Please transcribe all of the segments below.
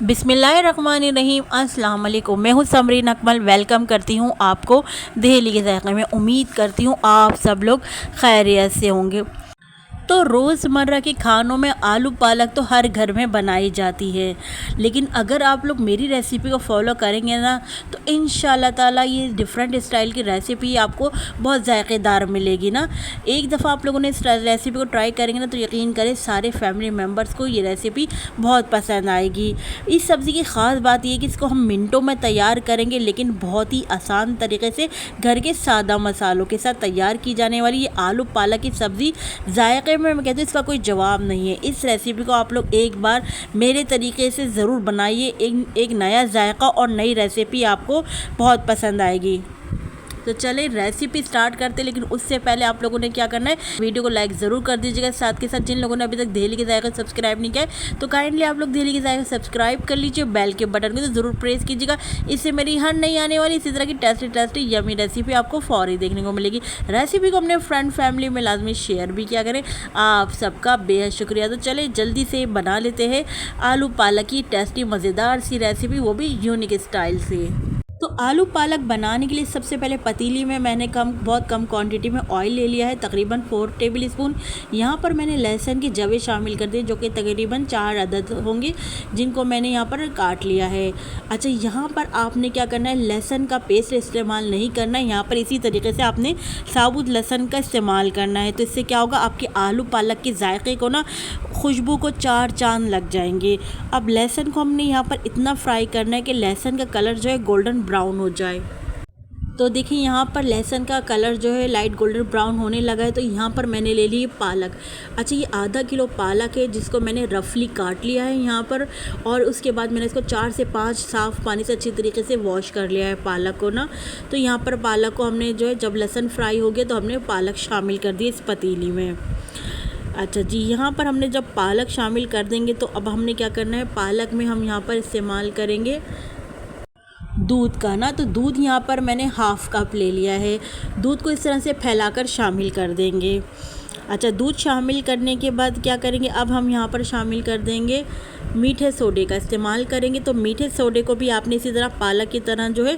बिस्मिल्लाहिर्रहमानिर्रहीम। अस्सलाम वालेकुम। मैं हूँ समरीन अकमल। वेलकम करती हूँ आपको दहेली के ज़ायक़े में। उम्मीद करती हूँ आप सब लोग खैरियत से होंगे। तो रोज़मर्रा के खानों में आलू पालक तो हर घर में बनाई जाती है, लेकिन अगर आप लोग मेरी रेसिपी को फॉलो करेंगे ना तो इंशाल्लाह ताला ये डिफरेंट स्टाइल की रेसिपी आपको बहुत जायकेदार मिलेगी ना। एक दफ़ा आप लोगों ने इस रेसिपी को ट्राई करेंगे ना तो यकीन करें सारे फैमिली मेम्बर्स को ये रेसिपी बहुत पसंद आएगी। इस सब्ज़ी की ख़ास बात ये है कि इसको हम मिनटों में तैयार करेंगे, लेकिन बहुत ही आसान तरीके से घर के सादा मसालों के साथ तैयार की जाने वाली ये आलू पालक की सब्ज़ी जायके में मैं कहती हूँ इसका कोई जवाब नहीं है। इस रेसिपी को आप लोग एक बार मेरे तरीके से ज़रूर बनाइए। एक नया जायका और नई रेसिपी आपको बहुत पसंद आएगी। तो चले रेसिपी स्टार्ट करते, लेकिन उससे पहले आप लोगों ने क्या करना है, वीडियो को लाइक ज़रूर कर दीजिएगा। साथ के साथ जिन लोगों ने अभी तक दहेली के ज़ायक़े सब्सक्राइब नहीं किया है तो काइंडली आप लोग दहेली के ज़ायक़े सब्सक्राइब कर लीजिए। बेल के बटन को तो ज़रूर प्रेस कीजिएगा। इससे मेरी हर नई आने वाली इसी तरह की टेस्टी यमी रेसिपी आपको फौरी देखने को मिलेगी। रेसिपी को अपने फ्रेंड फैमिली में लाजमी शेयर भी किया करें। आप सबका बेहद शुक्रिया। तो चले जल्दी से बना लेते हैं आलू पालक की टेस्टी मज़ेदार सी रेसिपी, वो भी यूनिक स्टाइल से। तो आलू पालक बनाने के लिए सबसे पहले पतीली में मैंने बहुत कम क्वांटिटी में ऑयल ले लिया है, तकरीबन 4 टेबल स्पून। यहाँ पर मैंने लहसुन के जवे शामिल कर दिए, जो कि तकरीबन 4 अदद होंगे, जिनको मैंने यहाँ पर काट लिया है। अच्छा, यहाँ पर आपने क्या करना है, लहसुन का पेस्ट इस्तेमाल नहीं करना है। यहाँ पर इसी तरीके से आपने साबुत लहसुन का इस्तेमाल करना है। तो इससे क्या होगा, आपके आलू पालक के जायके को ना, खुशबू को 4 चांद लग जाएंगे। अब लहसुन को हमने यहाँ पर इतना फ्राई करना है कि लहसुन का कलर जो है गोल्डन ब्राउन हो जाए। तो देखिए यहाँ पर लहसुन का कलर जो है लाइट गोल्डन ब्राउन होने लगा है। तो यहाँ पर मैंने ले ली पालक। अच्छा, ये आधा किलो पालक है, जिसको मैंने रफली काट लिया है यहाँ पर, और उसके बाद मैंने इसको 4 से 5 साफ़ पानी से अच्छी तरीके से वॉश कर लिया है पालक को ना। तो यहाँ पर पालक को हमने जो है, जब लहसुन फ्राई हो गया तो हमने पालक शामिल कर दी इस पतीली में। अच्छा जी, यहाँ पर हमने जब पालक शामिल कर देंगे तो अब हमने क्या करना है, पालक में हम यहाँ पर इस्तेमाल करेंगे दूध का ना। तो दूध यहाँ पर मैंने हाफ़ कप ले लिया है। दूध को इस तरह से फैलाकर शामिल कर देंगे। अच्छा, दूध शामिल करने के बाद क्या करेंगे, अब हम यहाँ पर शामिल कर देंगे मीठे सोडे का इस्तेमाल करेंगे। तो मीठे सोडे को भी आपने इसी तरह पालक की तरह जो है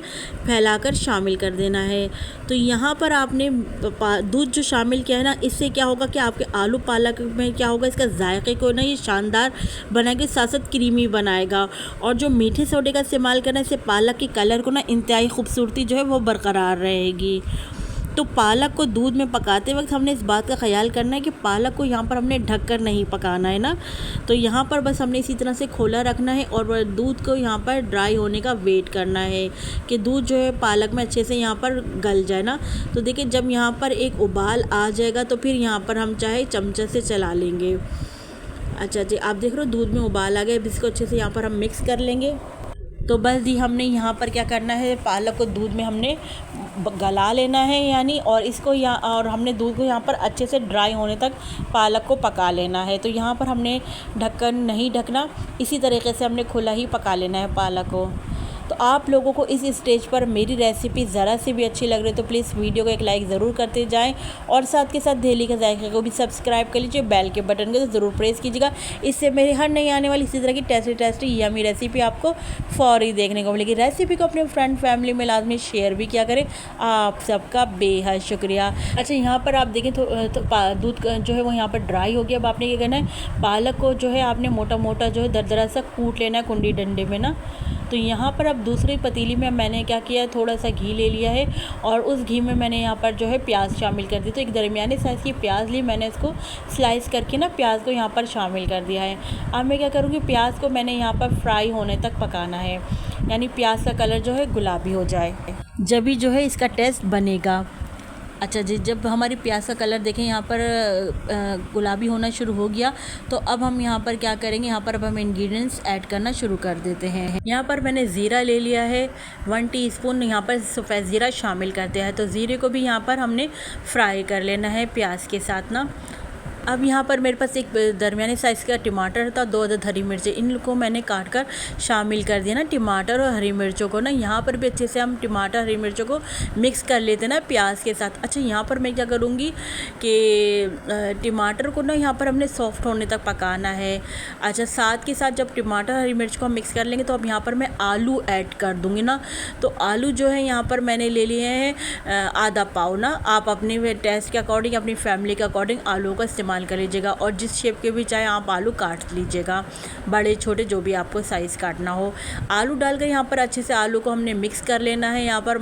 फैलाकर शामिल कर देना है। तो यहाँ पर आपने दूध जो शामिल किया है ना, इससे क्या होगा कि आपके आलू पालक में क्या होगा, इसका जायके को ना ये शानदार बनाएगा, साथ साथ क्रीमी बनाएगा। और जो मीठे सोडे का इस्तेमाल करना है, इससे पालक के कलर को ना इंतहाई खूबसूरती जो है वो बरकरार रहेगी। तो पालक को दूध में पकाते वक्त हमने इस बात का ख्याल करना है कि पालक को यहाँ पर हमने ढक कर नहीं पकाना है ना। तो यहाँ पर बस हमने इसी तरह से खोला रखना है और दूध को यहाँ पर ड्राई होने का वेट करना है कि दूध जो है पालक में अच्छे से यहाँ पर गल जाए ना। तो देखिए, जब यहाँ पर एक उबाल आ जाएगा तो फिर यहाँ पर हम चाहे चमचे से चला लेंगे। अच्छा जी, आप देख रहे हो दूध में उबाल आ गया। अब इसको अच्छे से यहाँ पर हम मिक्स कर लेंगे। तो बस जी, हमने यहाँ पर क्या करना है, पालक को दूध में हमने गला लेना है यानी, और इसको और हमने दूध को यहाँ पर अच्छे से ड्राई होने तक पालक को पका लेना है। तो यहाँ पर हमने ढक्कन नहीं ढकना, इसी तरीके से हमने खुला ही पका लेना है पालक को। तो आप लोगों को इस स्टेज पर मेरी रेसिपी ज़रा सी भी अच्छी लग रही है तो प्लीज़ वीडियो को एक लाइक ज़रूर करते जाएं, और साथ के साथ दहेली के ज़ायक़े को भी सब्सक्राइब कर लीजिए। बेल के बटन को तो ज़रूर प्रेस कीजिएगा। इससे मेरी हर नई आने वाली इसी तरह की टेस्टी यमी रेसिपी आपको फौरी देखने को मिलेगी। रेसिपी को अपने फ्रेंड फैमिली में लाजमी शेयर भी किया करें। आप सबका बेहद शुक्रिया। अच्छा, यहाँ पर आप देखें तो दूध जो है वो यहाँ पर ड्राई हो गया। अब आपने क्या करना है, पालक को जो है आपने मोटा मोटा जो है दरदरा सा कूट लेना है कुंडी डंडे में ना। तो यहाँ पर अब दूसरी पतीली में मैंने क्या किया, थोड़ा सा घी ले लिया है, और उस घी में मैंने यहाँ पर जो है प्याज शामिल कर दी। तो एक दरमियाने साइज़ की प्याज ली, मैंने इसको स्लाइस करके ना प्याज को यहाँ पर शामिल कर दिया है। अब मैं क्या करूँगी, प्याज को मैंने यहाँ पर फ्राई होने तक पकाना है, यानी प्याज का कलर जो है गुलाबी हो जाए, जब भी जो है इसका टेस्ट बनेगा। अच्छा जी, जब हमारी प्याज का कलर देखें यहाँ पर गुलाबी होना शुरू हो गया तो अब हम यहाँ पर क्या करेंगे, यहाँ पर अब हम इंग्रेडिएंट्स ऐड करना शुरू कर देते हैं। यहाँ पर मैंने ज़ीरा ले लिया है, 1 टीस्पून यहाँ पर सफ़ेद ज़ीरा शामिल करते हैं। तो ज़ीरे को भी यहाँ पर हमने फ्राई कर लेना है प्याज के साथ ना। अब यहाँ पर मेरे पास एक दरमियाने साइज़ का टमाटर था, 2 अदद हरी मिर्चें, इन को मैंने काट कर शामिल कर दिया ना टमाटर और हरी मिर्चों को ना। यहाँ पर भी अच्छे से हम टमाटर हरी मिर्चों को मिक्स कर लेते हैं ना प्याज के साथ। अच्छा, यहाँ पर मैं क्या करूँगी कि टमाटर को ना यहाँ पर हमने सॉफ्ट होने तक पकाना है। अच्छा, साथ के साथ जब टमाटर हरी मिर्च को हम मिक्स कर लेंगे तो अब यहाँ पर मैं आलू ऐड कर दूँगी ना। तो आलू जो है यहाँ पर मैंने ले लिए हैं आधा पाव ना। आप अपने टेस्ट के अकॉर्डिंग, अपनी फैमिली के अकॉर्डिंग आलू का इस्तेमाल कर लीजिएगा, और जिस शेप के भी चाहे आप आलू काट लीजिएगा, बड़े छोटे जो भी आपको साइज़ काटना हो। आलू डालकर यहाँ पर अच्छे से आलू को हमने मिक्स कर लेना है यहाँ पर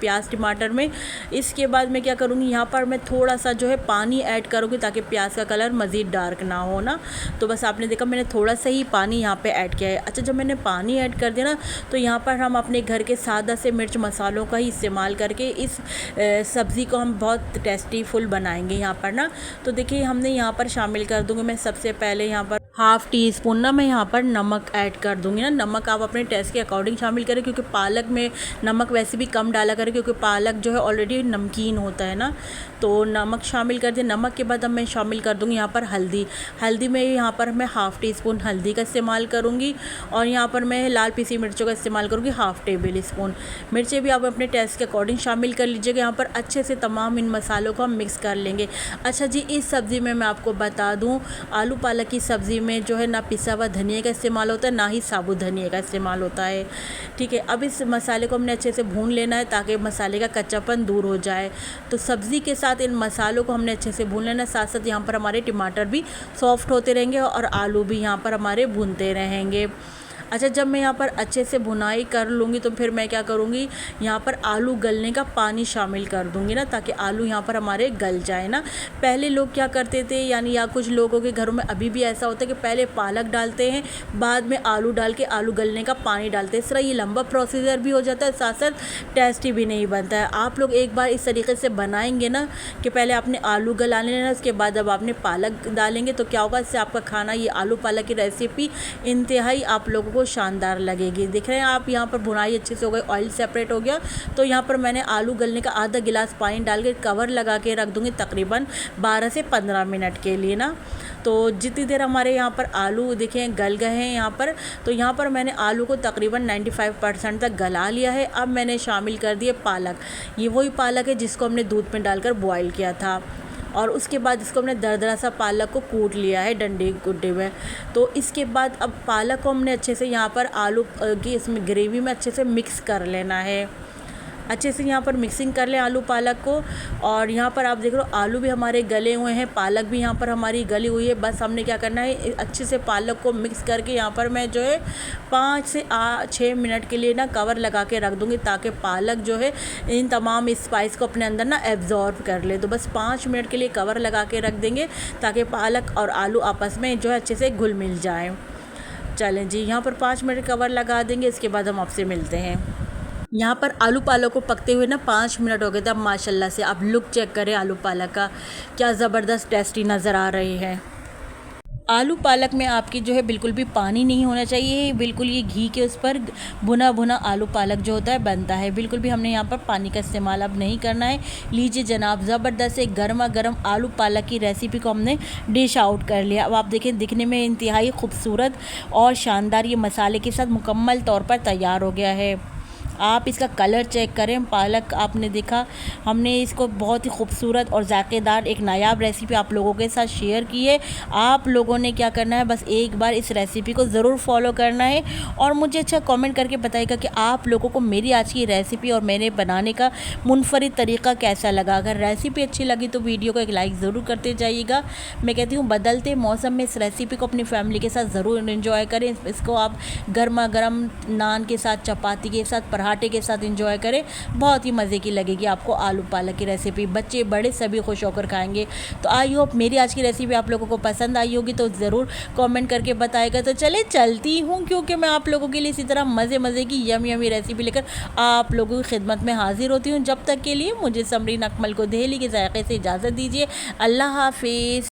प्याज टमाटर में। इसके बाद मैं क्या करूँगी, यहाँ पर मैं थोड़ा सा जो है पानी ऐड करूँगी ताकि प्याज का कलर मज़ीद डार्क ना हो ना। तो बस आपने देखा मैंने थोड़ा सा ही पानी यहाँ पे ऐड किया है। अच्छा, जब मैंने पानी ऐड कर दिया ना तो यहाँ पर हम अपने घर के सादा से मिर्च मसालों का ही इस्तेमाल करके इस सब्ज़ी को हम बहुत टेस्टी फुल बनाएंगे यहाँ पर ना। तो देखिए हमने यहाँ पर शामिल कर दूँगी मैं सबसे पहले यहाँ पर हाफ़ टी स्पून ना मैं यहाँ पर नमक ऐड कर दूँगी ना। नमक आप अपने टेस्ट के अकॉर्डिंग शामिल करें, क्योंकि पालक में नमक वैसे भी कम डाला करें क्योंकि पालक जो है ऑलरेडी नमकीन होता है ना। तो नमक शामिल कर दिया। नमक के बाद अब मैं शामिल कर दूँगी यहाँ पर हल्दी। हल्दी में यहाँ पर मैं हाफ़ टी स्पून हल्दी का इस्तेमाल करूँगी, और यहाँ पर मैं लाल पीसी मिर्चों का इस्तेमाल करूँगी हाफ़ टेबल स्पून। मिर्चें भी आप अपने टेस्ट के अकॉर्डिंग शामिल कर लीजिएगा। यहाँ पर अच्छे से तमाम इन मसालों को हम मिक्स कर लेंगे। अच्छा जी, इस सब्ज़ी में मैं आपको बता दूँ, आलू पालक की सब्ज़ी में जो है ना पिसा हुआ धनिया का इस्तेमाल होता है, ना ही साबुत धनिया का इस्तेमाल होता है। ठीक है, अब इस मसाले को हमने अच्छे से भून लेना है ताकि मसाले का कच्चापन दूर हो जाए। तो सब्ज़ी के साथ इन मसालों को हमने अच्छे से भून लेना है। साथ साथ यहाँ पर हमारे टमाटर भी सॉफ्ट होते रहेंगे और आलू भी यहाँ पर हमारे भूनते रहेंगे। अच्छा, जब मैं यहाँ पर अच्छे से भुनाई कर लूँगी तो फिर मैं क्या करूँगी, यहाँ पर आलू गलने का पानी शामिल कर दूँगी ना, ताकि आलू यहाँ पर हमारे गल जाए ना। पहले लोग क्या करते थे, यानी या कुछ लोगों के घरों में अभी भी ऐसा होता है कि पहले पालक डालते हैं, बाद में आलू डाल के आलू गलने का पानी डालते हैं। इस तरह ये लंबा प्रोसीजर भी हो जाता है, साथ साथ टेस्टी भी नहीं बनता है। आप लोग एक बार इस तरीके से बनाएंगे ना कि पहले आपने आलू गला लेना, उसके बाद जब आपने पालक डालेंगे तो क्या होगा, इससे आपका खाना, ये आलू पालक की रेसिपी इंतहाई आप लोगों को शानदार लगेगी। देख रहे हैं आप, यहाँ पर भुनाई अच्छे से हो गई, ऑयल सेपरेट हो गया। तो यहाँ पर मैंने आलू गलने का आधा गिलास पानी डाल के कवर लगा के रख दूँगी तकरीबन 12 से 15 मिनट के लिए ना। तो जितनी देर हमारे यहाँ पर आलू देखें गल गए हैं यहाँ पर, तो यहाँ पर मैंने आलू को तकरीबन 95% तक गला लिया है। अब मैंने शामिल कर दिए पालक। ये वही पालक है जिसको हमने दूध में डालकर बॉयल किया था, और उसके बाद इसको हमने दरदरा सा पालक को कूट लिया है डंडे गुड्डे में। तो इसके बाद अब पालक को हमने अच्छे से यहाँ पर आलू की इसमें ग्रेवी में अच्छे से मिक्स कर लेना है। अच्छे से यहाँ पर मिक्सिंग कर लें आलू पालक को। और यहाँ पर आप देख रहे हो आलू भी हमारे गले हुए हैं, पालक भी यहाँ पर हमारी गली हुई है। बस हमने क्या करना है, अच्छे से पालक को मिक्स करके यहाँ पर मैं जो है 5 से 6 मिनट के लिए ना कवर लगा के रख दूँगी, ताकि पालक जो है इन तमाम स्पाइस को अपने अंदर ना एब्जॉर्ब कर ले। तो बस 5 मिनट के लिए कवर लगा के रख देंगे ताकि पालक और आलू आपस में जो है अच्छे से घुल मिल जाए। चलें जी, यहाँ पर 5 मिनट कवर लगा देंगे, इसके बाद हम आपसे मिलते हैं। यहाँ पर आलू पालक को पकते हुए ना 5 मिनट हो गए थे। अब माशाल्लाह से आप लुक चेक करें आलू पालक का, क्या ज़बरदस्त टेस्टी नज़र आ रही है। आलू पालक में आपकी जो है बिल्कुल भी पानी नहीं होना चाहिए, बिल्कुल ये घी के उस पर भुना भुना आलू पालक जो होता है बनता है। बिल्कुल भी हमने यहाँ पर पानी का इस्तेमाल अब नहीं करना है। लीजिए जनाब, ज़बरदस्त एक गर्मा गर्म आलू पालक की रेसिपी को हमने डिश आउट कर लिया। अब आप देखें, दिखने में इंतहाई खूबसूरत और शानदार ये मसाले के साथ मुकम्मल तौर पर तैयार हो गया है। आप इसका कलर चेक करें। पालक आपने देखा, हमने इसको बहुत ही खूबसूरत और जायकेदार एक नायाब रेसिपी आप लोगों के साथ शेयर की है। आप लोगों ने क्या करना है, बस एक बार इस रेसिपी को ज़रूर फॉलो करना है और मुझे अच्छा कमेंट करके बताइएगा कि आप लोगों को मेरी आज की रेसिपी और मैंने बनाने का मुनफरिद तरीका कैसा लगा। अगर रेसिपी अच्छी लगी तो वीडियो को एक लाइक ज़रूर करते जाइएगा। मैं कहती हूँ बदलते मौसम में इस रेसिपी को अपनी फैमिली के साथ ज़रूर एंजॉय करें। इसको आप गर्मा गर्म नान के साथ, चपाती के साथ, पराठे के साथ एंजॉय करें। बहुत ही मज़े की लगेगी आपको आलू पालक की रेसिपी। बच्चे बड़े सभी खुश होकर खाएंगे। तो आई होप मेरी आज की रेसिपी आप लोगों को पसंद आई होगी, तो ज़रूर कमेंट करके बताएगा। तो चले चलती हूँ, क्योंकि मैं आप लोगों के लिए इसी तरह मज़े मज़े की यमी रेसिपी लेकर आप लोगों की खिदमत में हाजिर होती हूँ। जब तक के लिए मुझे समरीन अकमल को दहली के जायके से इजाज़त दीजिए। अल्लाह हाफिज़।